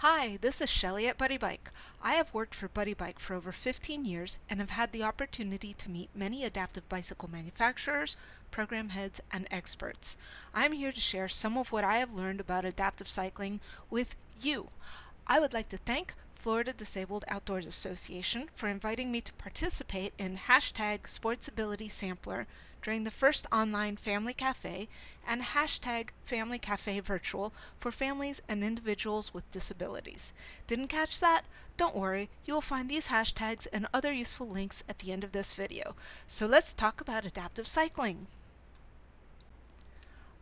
Hi, this is Shelly at Buddy Bike. I have worked for Buddy Bike for over 15 years and have had the opportunity to meet many adaptive bicycle manufacturers, program heads, and experts. I'm here to share some of what I have learned about adaptive cycling with you. I would like to thank Florida Disabled Outdoors Association for inviting me to participate in hashtag Sportsability Sampler during the first online Family Cafe and hashtag Family Cafe Virtual for families and individuals with disabilities. Didn't catch that? Don't worry, you will find these hashtags and other useful links at the end of this video. So let's talk about adaptive cycling.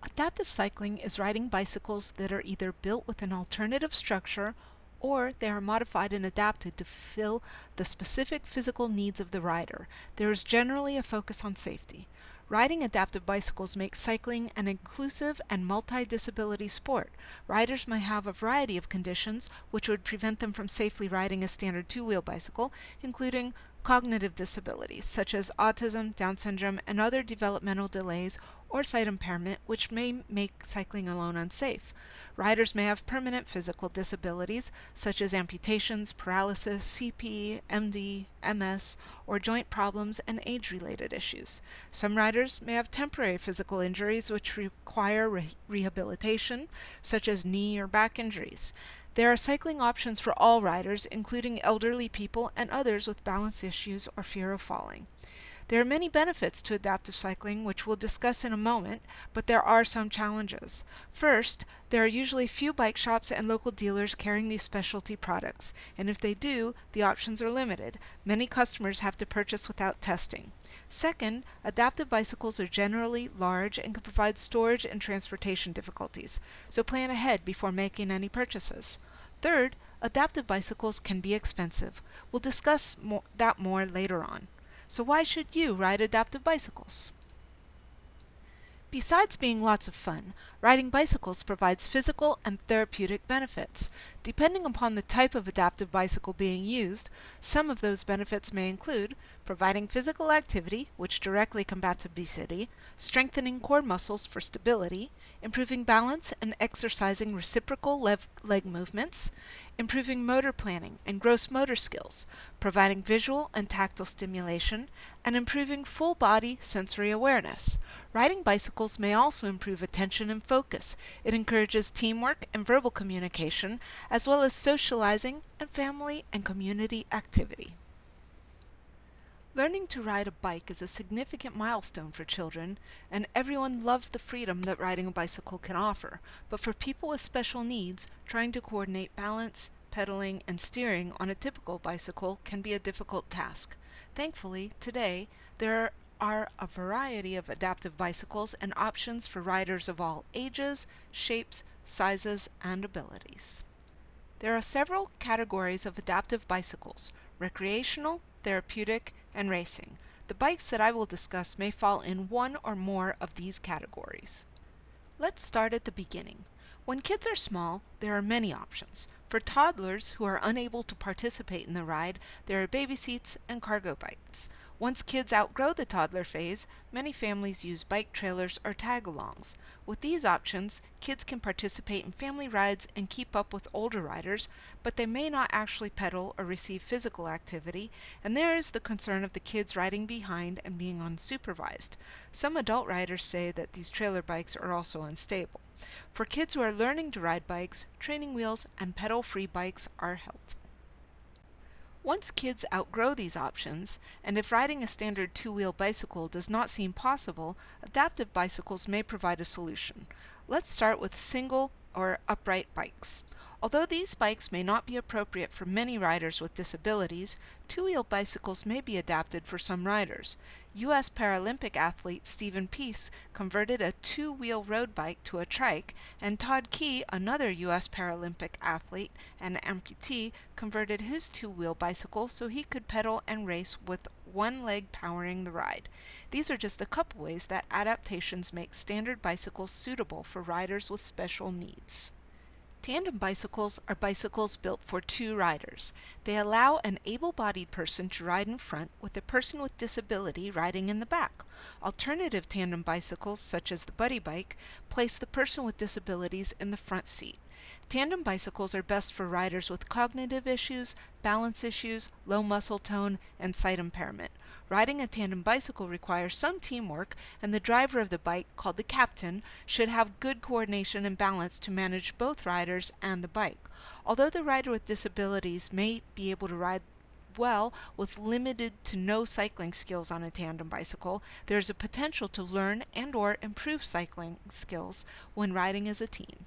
Adaptive cycling is riding bicycles that are either built with an alternative structure or they are modified and adapted to fulfill the specific physical needs of the rider. There is generally a focus on safety. Riding adaptive bicycles makes cycling an inclusive and multi-disability sport. Riders may have a variety of conditions which would prevent them from safely riding a standard two-wheel bicycle, including cognitive disabilities such as autism, Down syndrome, and other developmental delays or sight impairment which may make cycling alone unsafe. Riders may have permanent physical disabilities such as amputations, paralysis, CP, MD, MS, or joint problems and age-related issues. Some riders may have temporary physical injuries which require rehabilitation, such as knee or back injuries. There are cycling options for all riders, including elderly people and others with balance issues or fear of falling. There are many benefits to adaptive cycling, which we'll discuss in a moment, but there are some challenges. First, there are usually few bike shops and local dealers carrying these specialty products, and if they do, the options are limited. Many customers have to purchase without testing. Second, adaptive bicycles are generally large and can provide storage and transportation difficulties, so plan ahead before making any purchases. Third, adaptive bicycles can be expensive. We'll discuss that more later on. So why should you ride adaptive bicycles? Besides being lots of fun, riding bicycles provides physical and therapeutic benefits. Depending upon the type of adaptive bicycle being used, some of those benefits may include providing physical activity, which directly combats obesity, strengthening core muscles for stability, improving balance and exercising reciprocal leg movements, improving motor planning and gross motor skills, providing visual and tactile stimulation, and improving full body sensory awareness. Riding bicycles may also improve attention and focus. It encourages teamwork and verbal communication, as well as socializing and family and community activity. Learning to ride a bike is a significant milestone for children, and everyone loves the freedom that riding a bicycle can offer. But for people with special needs, trying to coordinate balance, pedaling, and steering on a typical bicycle can be a difficult task. Thankfully, today, there are a variety of adaptive bicycles and options for riders of all ages, shapes, sizes, and abilities. There are several categories of adaptive bicycles: recreational, therapeutic, and racing. The bikes that I will discuss may fall in one or more of these categories. Let's start at the beginning. When kids are small, there are many options. For toddlers who are unable to participate in the ride, there are baby seats and cargo bikes. Once kids outgrow the toddler phase, many families use bike trailers or tag-alongs. With these options, kids can participate in family rides and keep up with older riders, but they may not actually pedal or receive physical activity, and there is the concern of the kids riding behind and being unsupervised. Some adult riders say that these trailer bikes are also unstable. For kids who are learning to ride bikes, training wheels and pedal-free bikes are helpful. Once kids outgrow these options, and if riding a standard two-wheel bicycle does not seem possible, adaptive bicycles may provide a solution. Let's start with single or upright bikes. Although these bikes may not be appropriate for many riders with disabilities, two-wheel bicycles may be adapted for some riders. U.S. Paralympic athlete Stephen Peace converted a two-wheel road bike to a trike, and Todd Key, another U.S. Paralympic athlete and amputee, converted his two-wheel bicycle so he could pedal and race with one leg powering the ride. These are just a couple ways that adaptations make standard bicycles suitable for riders with special needs. Tandem bicycles are bicycles built for two riders. They allow an able-bodied person to ride in front with a person with disability riding in the back. Alternative tandem bicycles, such as the Buddy Bike, place the person with disabilities in the front seat. Tandem bicycles are best for riders with cognitive issues, balance issues, low muscle tone, and sight impairment. Riding a tandem bicycle requires some teamwork, and the driver of the bike, called the captain, should have good coordination and balance to manage both riders and the bike. Although the rider with disabilities may be able to ride well with limited to no cycling skills on a tandem bicycle, there is a potential to learn and/or improve cycling skills when riding as a team.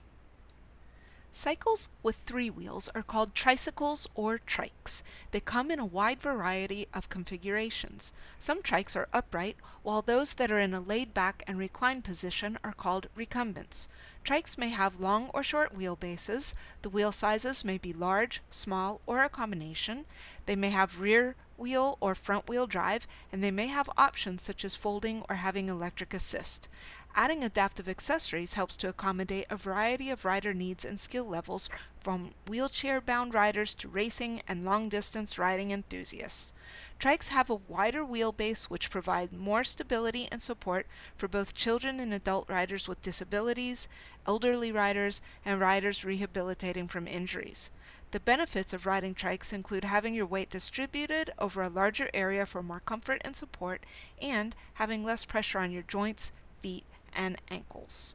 Cycles with 3 wheels are called tricycles or trikes. They come in a wide variety of configurations. Some trikes are upright, while those that are in a laid-back and reclined position are called recumbents. Trikes may have long or short wheelbases. The wheel sizes may be large, small, or a combination. They may have rear wheel or front wheel drive, and they may have options such as folding or having electric assist. Adding adaptive accessories helps to accommodate a variety of rider needs and skill levels, from wheelchair-bound riders to racing and long-distance riding enthusiasts. Trikes have a wider wheelbase which provides more stability and support for both children and adult riders with disabilities, elderly riders, and riders rehabilitating from injuries. The benefits of riding trikes include having your weight distributed over a larger area for more comfort and support, and having less pressure on your joints, feet, and ankles.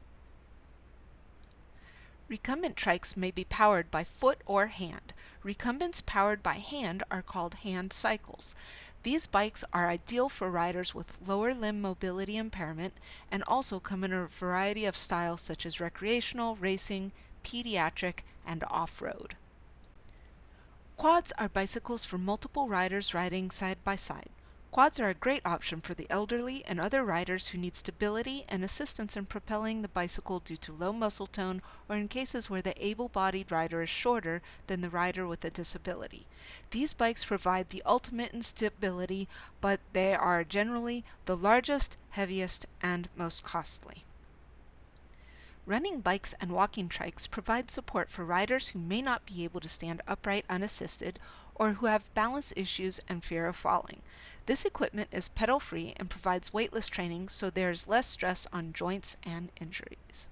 Recumbent trikes may be powered by foot or hand. Recumbents powered by hand are called hand cycles. These bikes are ideal for riders with lower limb mobility impairment and also come in a variety of styles such as recreational, racing, pediatric, and off-road. Quads are bicycles for multiple riders riding side by side. Quads are a great option for the elderly and other riders who need stability and assistance in propelling the bicycle due to low muscle tone or in cases where the able-bodied rider is shorter than the rider with a disability. These bikes provide the ultimate in stability, but they are generally the largest, heaviest, and most costly. Running bikes and walking trikes provide support for riders who may not be able to stand upright unassisted or who have balance issues and fear of falling. This equipment is pedal-free and provides weightless training, so there is less stress on joints and injuries.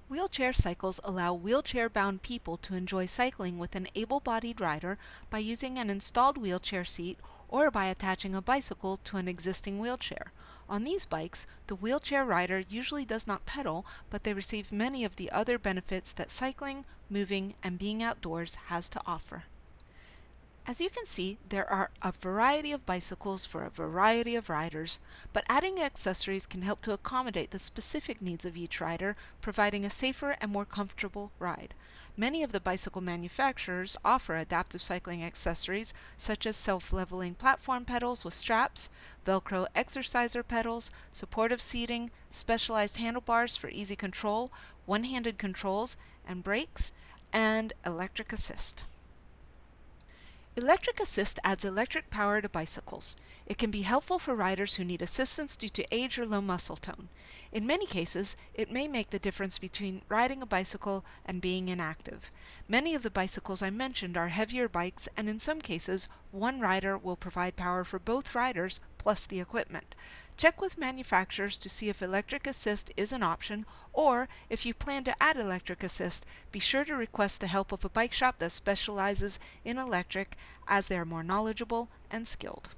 Wheelchair cycles allow wheelchair-bound people to enjoy cycling with an able-bodied rider by using an installed wheelchair seat or by attaching a bicycle to an existing wheelchair. On these bikes, the wheelchair rider usually does not pedal, but they receive many of the other benefits that cycling, moving, and being outdoors has to offer. As you can see, there are a variety of bicycles for a variety of riders, but adding accessories can help to accommodate the specific needs of each rider, providing a safer and more comfortable ride. Many of the bicycle manufacturers offer adaptive cycling accessories such as self-leveling platform pedals with straps, Velcro exerciser pedals, supportive seating, specialized handlebars for easy control, one-handed controls and brakes, and electric assist. Electric assist adds electric power to bicycles. It can be helpful for riders who need assistance due to age or low muscle tone. In many cases, it may make the difference between riding a bicycle and being inactive. Many of the bicycles I mentioned are heavier bikes, and in some cases, one rider will provide power for both riders plus the equipment. Check with manufacturers to see if electric assist is an option, or if you plan to add electric assist, be sure to request the help of a bike shop that specializes in electric, as they are more knowledgeable and skilled.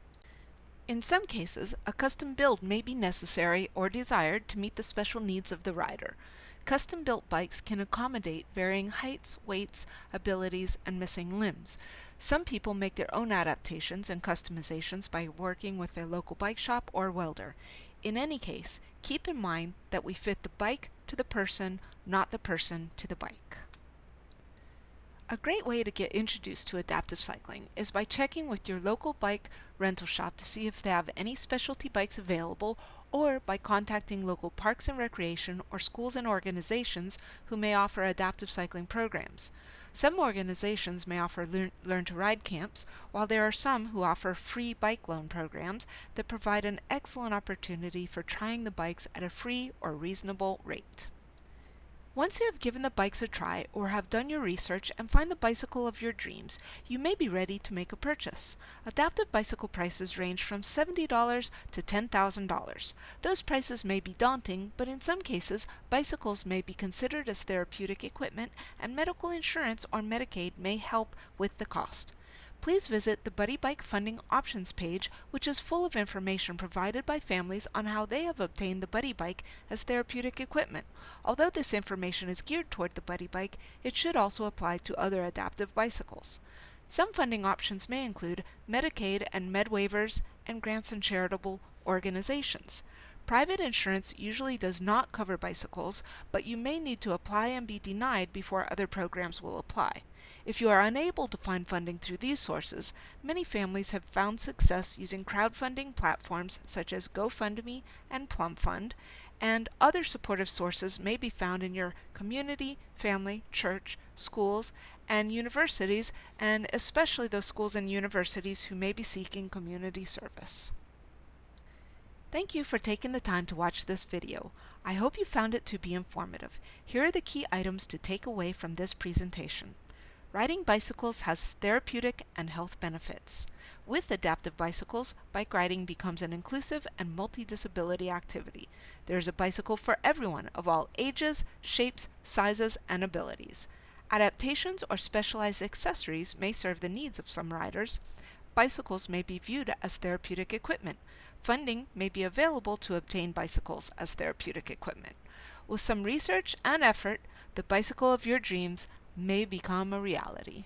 In some cases, a custom build may be necessary or desired to meet the special needs of the rider. Custom-built bikes can accommodate varying heights, weights, abilities, and missing limbs. Some people make their own adaptations and customizations by working with their local bike shop or welder. In any case, keep in mind that we fit the bike to the person, not the person to the bike. A great way to get introduced to adaptive cycling is by checking with your local bike rental shop to see if they have any specialty bikes available, or by contacting local parks and recreation or schools and organizations who may offer adaptive cycling programs. Some organizations may offer Learn to Ride camps, while there are some who offer free bike loan programs that provide an excellent opportunity for trying the bikes at a free or reasonable rate. Once you have given the bikes a try or have done your research and find the bicycle of your dreams, you may be ready to make a purchase. Adaptive bicycle prices range from $70 to $10,000. Those prices may be daunting, but in some cases, bicycles may be considered as therapeutic equipment, and medical insurance or Medicaid may help with the cost. Please visit the Buddy Bike Funding Options page, which is full of information provided by families on how they have obtained the Buddy Bike as therapeutic equipment. Although this information is geared toward the Buddy Bike, it should also apply to other adaptive bicycles. Some funding options may include Medicaid and Med waivers and grants and charitable organizations. Private insurance usually does not cover bicycles, but you may need to apply and be denied before other programs will apply. If you are unable to find funding through these sources, many families have found success using crowdfunding platforms such as GoFundMe and Plum Fund, and other supportive sources may be found in your community, family, church, schools, and universities, and especially those schools and universities who may be seeking community service. Thank you for taking the time to watch this video. I hope you found it to be informative. Here are the key items to take away from this presentation. Riding bicycles has therapeutic and health benefits. With adaptive bicycles, bike riding becomes an inclusive and multi-disability activity. There is a bicycle for everyone of all ages, shapes, sizes, and abilities. Adaptations or specialized accessories may serve the needs of some riders. Bicycles may be viewed as therapeutic equipment. Funding may be available to obtain bicycles as therapeutic equipment. With some research and effort, the bicycle of your dreams may become a reality.